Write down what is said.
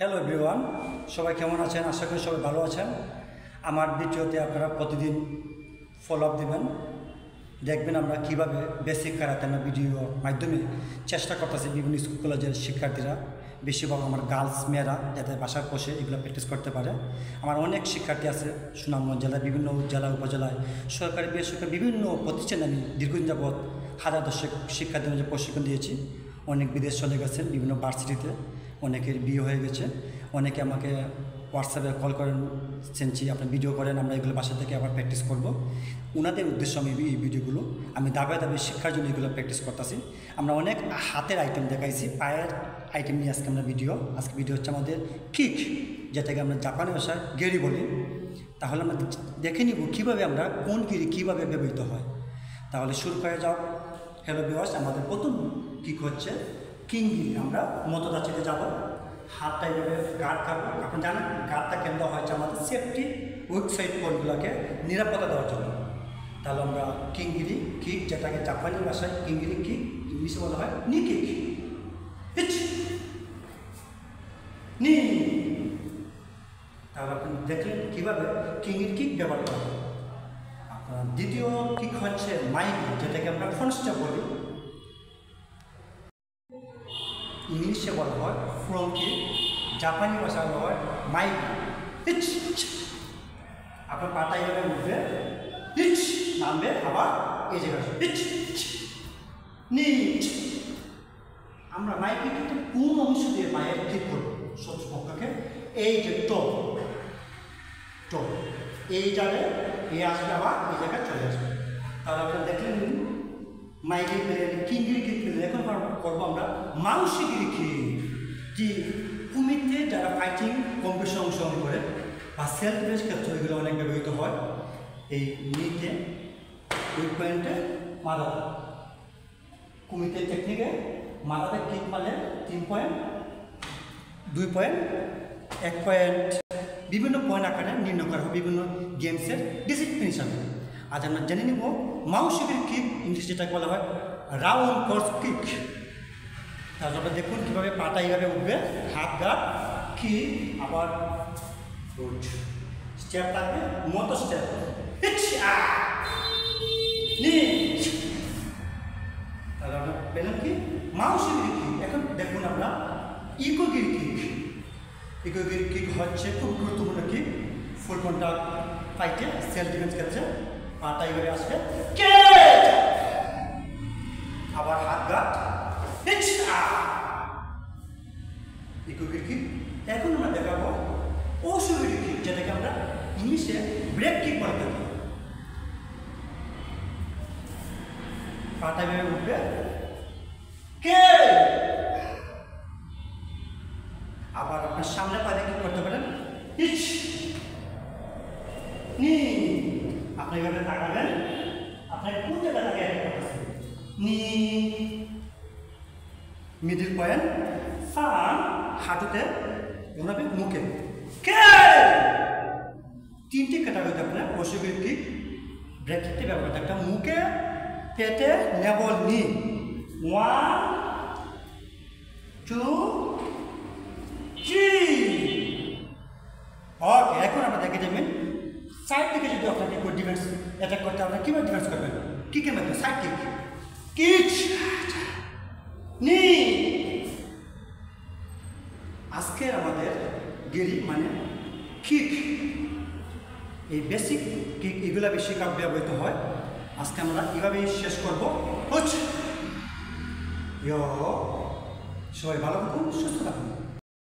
Hello everyone, সবাই কেমন আছেন? আশা করি সবাই ভালো আছেন। আমার ভিডিওতে আপনারা প্রতিদিন ফলো আপ দেবেন, দেখবেন আমরা কীভাবে বেসিক কারাতে আমরা ভিডিওর মাধ্যমে চেষ্টা করতেছি বিভিন্ন স্কুল কলেজের শিক্ষার্থীরা, বেশিরভাগ আমার গার্লস মেয়েরা যাতে বাসায় বসে এগুলো প্র্যাকটিস করতে পারে। আমার অনেক শিক্ষার্থী আছে সুনামগঞ্জ জেলায়, বিভিন্ন জেলা উপজেলায়, সরকারি বেসরকারি বিভিন্ন প্রতিষ্ঠানে আমি দীর্ঘদিন যাবৎ হাজার দশেক শিক্ষার্থীর মধ্যে প্রশিক্ষণ দিয়েছি। অনেক বিদেশ চলে গেছেন, বিভিন্ন ভার্সিটিতে অনেকের বিয়ে হয়ে গেছে, অনেকে আমাকে হোয়াটসঅ্যাপে কল করেন, সেনছি আপনি ভিডিও করেন, আমরা এগুলো বাসা থেকে আবার প্র্যাকটিস করব। ওনাদের উদ্দেশ্য আমি এই ভিডিওগুলো আমি ধাপে ধাপে শিক্ষার জন্য এগুলো প্র্যাকটিস করতেছি। আমরা অনেক হাতের আইটেম দেখাইছি, পায়ের আইটেম নিয়ে আজকে আমরা আজকে ভিডিও হচ্ছে আমাদের কিক, যেটাকে আমরা জাপানি ভাষায় গেরি বলি। তাহলে আমরা দেখে নিব কীভাবে আমরা কোন গিরি কীভাবে ব্যবহৃত হয়। তাহলে শুরু করে যাও। হ্যালো ভিউয়ার্স, আমাদের প্রথম কিক হচ্ছে কিং গিরি। আমরা মতদাচিতে যাব, হাতটা এইভাবে গার্ড থাকবো। আপনি জানেন গার্ডটা কেন দেওয়া হয়েছে আমাদের সেফটি ওয়েবসাইট কোডগুলোকে নিরাপত্তা দেওয়ার জন্য। তাহলে আমরা কিংগিরি কিক, যেটাকে জাপানি ভাষায় কিংগিরি কিক, ইংলিশে বলা হয় নি কিক। নি, তাহলে আপনি দেখলেন কীভাবে কিংগিরি কিক ব্যবহার করা হয়। আপনার দ্বিতীয় কিক হচ্ছে মাইক, যেটাকে আমরা ফ্রন্ট স্টেপ বলি, ইংলিশে বলা হয় ফ্রন্ট কিক, জাপানি ভাষায় বলা হয় মাইক। আপনার পাতা এইভাবে উঠবে, নামবে, আবার এই জায়গায় আমরা মাইকে কিন্তু কোন অংশ দিয়ে পায়ের ঠিক করবো শত্রুপক্ষকে, এই যে টোপ এই জায়গায় এই আসবে, আবার এই জায়গায় চলে আসবে। তাহলে আপনারা দেখলেন মাইকে কিংগিরি কিক পেলে। এখন করবো আমরা মাংসগিরি কিক, যে কুমিরতে যারা ফাইটিং কম্পিটিশন অংশগ্রহণ করে বা সেলফ ডিফেন্স ক্ষেত্রে এগুলো অনেক ব্যবহৃত হয়। এই নিতে ওই পয়েন্টে মারা, কুমিরতে টেকনিকে মারাতে কিক মারলে 3 পয়েন্ট, 2 পয়েন্ট, 1 পয়েন্ট, বিভিন্ন পয়েন্ট আকারে নির্ণয় করা হয় বিভিন্ন গেমসের ডিসিপ্লিন হিসাবে। আজ আমরা জেনে নিব মাংসগিরি কিক, ইংলিশ যেটাকে বলা হয় রাউন্ড কোর্স কিক। তারপর আপনারা দেখুন কীভাবে পাটা এইভাবে উঠবে, হাত গার্ড কি, আবার স্টেপ থাকবে, মতো স্টেপ তাহলে আমরা পেলাম কি মাংসগিরি কিক। এখন দেখুন আমরা ইকোগিরি কিক। ইকোগিরি কিক হচ্ছে খুব গুরুত্বপূর্ণ কিক ফুল কন্টাক্ট ফাইটে, সেলফ ডিফেন্স ক্ষেত্রে। পাটা এইভাবে আসবে, আবার হাত গার্ড, ইকোগিরি কিক। এখন আমরা দেখাবো ওসুগিরি কিক, যেটাকে আমরা ইংলিশে ব্রেক কিক বলে থাকি। পাটা ভেবে উঠবে, আবার আপনার সামনে পায়ে কি করতে পারেন, আপনি এভাবে তাকাবেন, আপনার কোন জায়গা তাকিয়ে করতেছেন, মিডিল পয়েন্ট, হাঁটুতে, ঘোরাবে মুখে। 3টি ক্যাটাগরিতে আপনার ওসুগিরি কিক ব্রেক কিকটি ব্যবহার করতে, একটা মুখে, পেটে, নেবল, নি। 1 2 3। ওকে, এখন আমরা দেখে যাবেন সাইড থেকে যদি আপনাকে কোনো ডিফেন্স অ্যাটাক করতে, আপনার কীভাবে ডিফেন্স করবেন কিকের মাধ্যমে। সাইড কিক, কিক, নি। আজকের আমাদের গিরি মানে কিক, এই বেসিক কিক এগুলো বেশি ব্যবহৃত হয়। আজকে আমরা এভাবেই শেষ করবো। সবাই ভালো থাকুন, সুস্থ থাকুন।